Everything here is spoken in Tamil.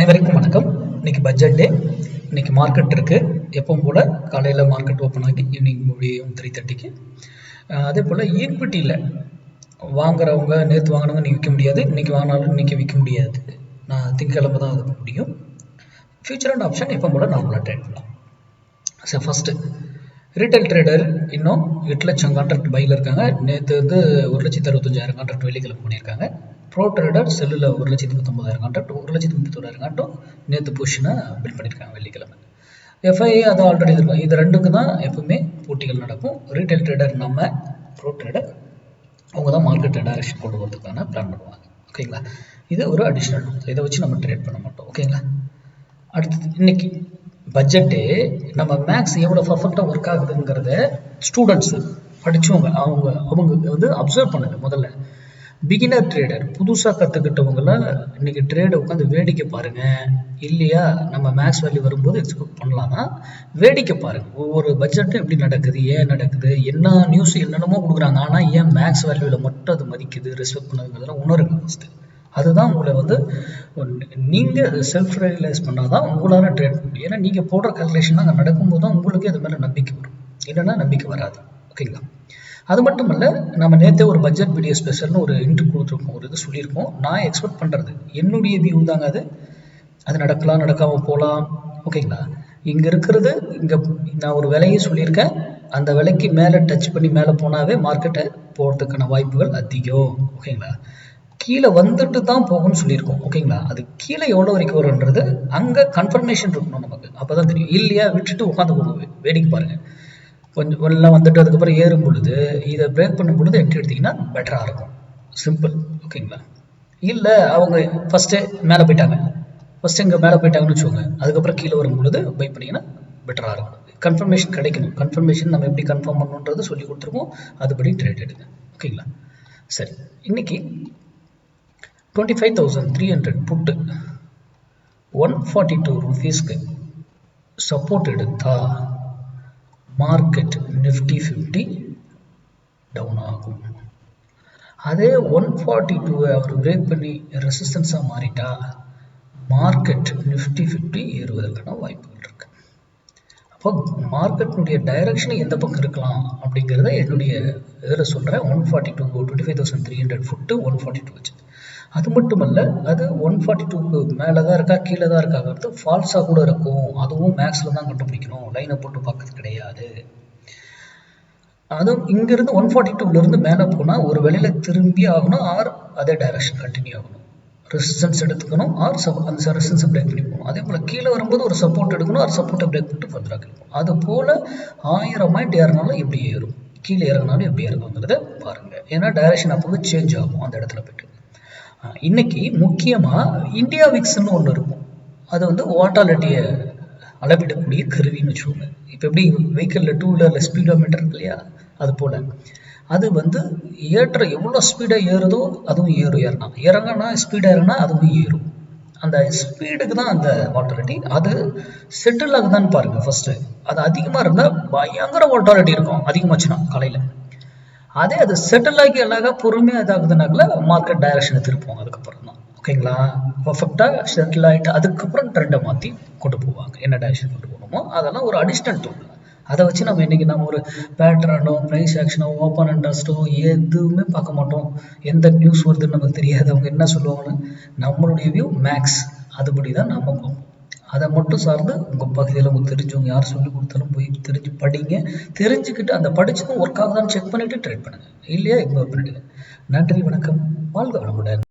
அனைவருக்கும் வணக்கம். இன்னைக்கு பட்ஜெட் டே. இன்னைக்கு மார்க்கெட் இருக்கு. எப்பவும் போல காலையில் மார்க்கெட் ஓப்பன் ஆகி ஈவினிங் முடியும் 3:30க்கு. அதே போல் ஈக்விட்டியில் வாங்குறவங்க நேற்று வாங்கினவங்க இன்னைக்கு விற்க முடியாது, இன்னைக்கு வாங்கினாலும் இன்னைக்கு விற்க முடியாது. நான் திங்கக்கிழமை தான் அது முடியும். ஃபியூச்சர் அண்ட் ஆப்ஷன் எப்போ போல நார்மலாக ட்ரேட் பண்ணலாம். ஸோ ஃபஸ்ட்டு ரீட்டைல் ட்ரேடர் இன்னும் 8 லட்சம் கான்ட்ராக்ட் பையில் இருக்காங்க. நேற்று 1,65,000 கான்ட்ராக்ட் வெள்ளிக்கிழமை பண்ணியிருக்காங்க. ப்ரோ ட்ரேடர் செல்லில் 1,19,000 கான்ட்ராக்ட், 1,31,000 கான்ட்ராக்ட் நேற்று பொசிஷனை பில்ட் பண்ணியிருக்காங்க வெள்ளிக்கிழமை. எஃப்ஐஏ அது ஆல்ரெடி இருக்கும். இது ரெண்டுக்கு தான் எப்பவுமே போட்டிகள் நடக்கும். ரீட்டைல் ட்ரேடர் நம்ம, ப்ரோ ட்ரேடர் அவங்க தான் மார்க்கெட் டைரக்ஷன் கொண்டு வரதுக்கான பிளான் பண்ணுவாங்க. ஓகேங்களா? இது ஒரு அடிஷ்னல் டூல். இதை வச்சு நம்ம ட்ரேட் பண்ண மாட்டோம். ஓகேங்களா? அடுத்தது இன்னைக்கு பட்ஜெட்டு நம்ம மேக்ஸ் எவ்வளோ பர்ஃபெக்டாக ஒர்க் ஆகுதுங்கிறத ஸ்டூடெண்ட்ஸு படித்தவங்க அவங்க அப்சர்வ் பண்ணுங்க. முதல்ல பிகினர் ட்ரேடர் புதுசாக கற்றுக்கிட்டவங்கள இன்னைக்கு ட்ரேடை உட்காந்து வேடிக்கை பாருங்க. இல்லையா நம்ம மேக்ஸ் வேல்யூ வரும்போது எக்ஸ்பெக்ட் பண்ணலாம்னா வேடிக்கை பாருங்க. ஒவ்வொரு பட்ஜெட்டும் எப்படி நடக்குது, ஏன் நடக்குது, என்ன நியூஸ் என்னென்னமோ கொடுக்குறாங்க, ஆனால் ஏன் மேக்ஸ் வேல்யூவில் மட்டும் அது மதிக்குது, ரெஸ்பெக்ட் பண்ணுறதுங்கிறத உணருங்க ஃபஸ்ட்டு. அதுதான் உங்களை நீங்கள் செல்ஃப் ரியலைஸ் பண்ணால் தான் உங்களால் ட்ரேட் பண்ண முடியும். ஏன்னா நீங்கள் போடுற கால்குலேஷன் அங்கே நடக்கும்போது தான் உங்களுக்கு அது மேலே நம்பிக்கை வரும், இல்லைன்னா நம்பிக்கை வராது. ஓகேங்களா? அது மட்டும் இல்லை, நம்ம நேற்றே ஒரு பட்ஜெட் வீடியோ ஸ்பெஷல்னு ஒரு இன்ட்ரு கொடுத்துருக்கோம், ஒரு இது சொல்லியிருக்கோம். நான் எக்ஸ்பெக்ட் பண்ணுறது என்னுடைய வியூ தாங்க. அது நடக்கலாம், நடக்காமல் போகலாம். ஓகேங்களா? இங்கே இருக்கிறது, இங்கே நான் ஒரு விலையை சொல்லியிருக்கேன். அந்த விலைக்கு மேலே டச் பண்ணி மேலே போனாவே மார்க்கெட்டை போகிறதுக்கான வாய்ப்புகள் அதிகம். ஓகேங்களா? கீழே வந்துட்டு தான் போகும்னு சொல்லியிருக்கோம். ஓகேங்களா? அது கீழே எவ்வளோ வரைக்கும் வரும்ன்றது அங்கே கன்ஃபர்மேஷன் இருக்கணும் நமக்கு. அப்போ தான் தெரியும். இல்லையா விட்டுட்டு உட்காந்து போகும், வேடிக்கை பாருங்கள். கொஞ்சம் எல்லாம் வந்துட்டு அதுக்கப்புறம் ஏறும் பொழுது இதை பிரேக் பண்ணும் பொழுது என்ட்ரி எடுத்திங்கன்னா பெட்டராக இருக்கும். சிம்பிள். ஓகேங்களா? இல்லை அவங்க ஃபஸ்ட்டு மேலே போயிட்டாங்க, ஃபஸ்ட்டு இங்கே மேலே போயிட்டாங்கன்னு வச்சுக்கோங்க, அதுக்கப்புறம் கீழே வரும் பொழுது பை பண்ணிங்கன்னா பெட்டராக இருக்கும். கன்ஃபர்மேஷன் கிடைக்கணும். கன்ஃபர்மேஷன் நம்ம எப்படி கன்ஃபார்ம் பண்ணணுன்றது சொல்லி கொடுத்துருக்கோம். அதுபடி ட்ரேட் எடுங்க. ஓகேங்களா? சரி, இன்னைக்கு 25,300 புட்டு 142 ரூபீஸ்க்கு சப்போர்ட் எடுத்தா மார்க்கெட் நிஃப்டி 50 டவுன் ஆகும். அதே 142 அவர் பிரேக் பண்ணி ரெசிஸ்டன்ஸாக மாறிட்டா மார்க்கெட் நிஃப்டி 50 ஏறுவதற்கான வாய்ப்புகள் இருக்கு. அப்போ மார்க்கெட்டினுடைய டைரக்ஷன் எந்த பக்கம் இருக்கலாம் அப்படிங்கிறத என்னுடைய இதில் சொல்கிறேன். 142 25,300 ஃபுட்டு 142 வச்சு. அது மட்டுமல்ல, அது 142க்கு மேலே தான் இருக்கா கீழே தான் இருக்காங்கிறது ஃபால்ஸாக கூட இருக்கும். அதுவும் மேக்ஸில் தான் கண்டுபிடிக்கணும், லைனை போட்டு பார்க்கறது கிடையாது. அதுவும் இங்கேருந்து 142லேருந்து மேலே போனால் ஒரு வேளையில் திரும்பி ஆகணும், ஆர் அதே டைரக்ஷன் கண்டினியூ ஆகணும். ரெசிஸ்டன்ஸ் எடுத்துக்கணும், ஆர் அந்த ரெசிஸ்டன்ஸை பிரேக் பண்ணி போகணும். அதே போல் கீழே வரும்போது ஒரு சப்போர்ட் எடுக்கணும், ஆர் சப்போர்ட்டை பிரேக் பண்ணிட்டு ஃபர்தராக கிடைக்கும். அது போல் 1000 பாயிண்ட் ஏறினாலும் எப்படி ஏறும், கீழே இறங்கினாலும் எப்படி இறங்குங்கிறத பாருங்கள். ஏன்னா டைரக்ஷன் அப்போ சேஞ்ச் ஆகும் அந்த இடத்துல போய்ட்டு. இன்னைக்கு முக்கியமாக இந்தியா விக்ஸ்ன்னு ஒன்று இருக்கும். அது வாட்டாலிட்டியை அளவிடக்கூடிய கருவின்னு வச்சுக்கோங்க. இப்போ எப்படி வெஹிக்கிளில் 2 வீலரில் ஸ்பீடோமீட்டர் இருக்கு இல்லையா, அது போல் அது ஏற்ற எவ்வளோ ஸ்பீடாக ஏறுதோ அதுவும் இறங்கினா ஸ்பீடாக இறங்கினா அதுவும் ஏறும். அந்த ஸ்பீடுக்கு தான் அந்த வாட்டாலிட்டி. அது செட்டில் ஆகுதான்னு பாருங்கள் ஃபஸ்ட்டு. அது அதிகமாக இருந்தால் பயங்கர வாட்டாலிட்டி இருக்கும், அதிகமாச்சுன்னா காலையில். அதே அது செட்டில் ஆகி அழகாக பொறுமையாக இதாகுதுனாக்கல மார்க்கெட் டைரக்ஷனை திருப்போம் அதுக்கப்புறம் தான். ஓகேங்களா? பர்ஃபெக்டாக செட்டில் ஆகிட்டு அதுக்கப்புறம் ட்ரெண்டை மாற்றி கொண்டு போவாங்க. என்ன டைரக்ஷன் கொண்டு போகணுமோ அதெல்லாம் ஒரு அடிஷ்னல் டூல். அதை வச்சு நம்ம இன்றைக்கி நம்ம ஒரு பேட்டர்னோ ப்ரைஸ் ஆக்ஷனோ ஓப்பன் இன்ட்ரெஸ்ட்டோ எதுவுமே பார்க்க மாட்டோம். எந்த நியூஸ் வருதுன்னு நமக்கு தெரியாது, அவங்க என்ன சொல்லுவாங்கன்னு. நம்மளுடைய வியூ மேக்ஸ், அதுபடி தான் நம்ம பார்ப்போம். அதை மட்டும் சார்ந்து உங்கள் பகுதியில் உங்களுக்கு தெரிஞ்சவங்க யார் சொல்லி கொடுத்தாலும் போய் தெரிஞ்சு படிங்க. தெரிஞ்சுக்கிட்டு அந்த படிச்சதும் ஒர்க் ஆகுதான்னு செக் பண்ணிவிட்டு ட்ரேட் பண்ணுங்கள். இல்லையா இக்னோர் பண்ணிவிடுங்க. நன்றி, வணக்கம், வாழ்க வளமுடன்.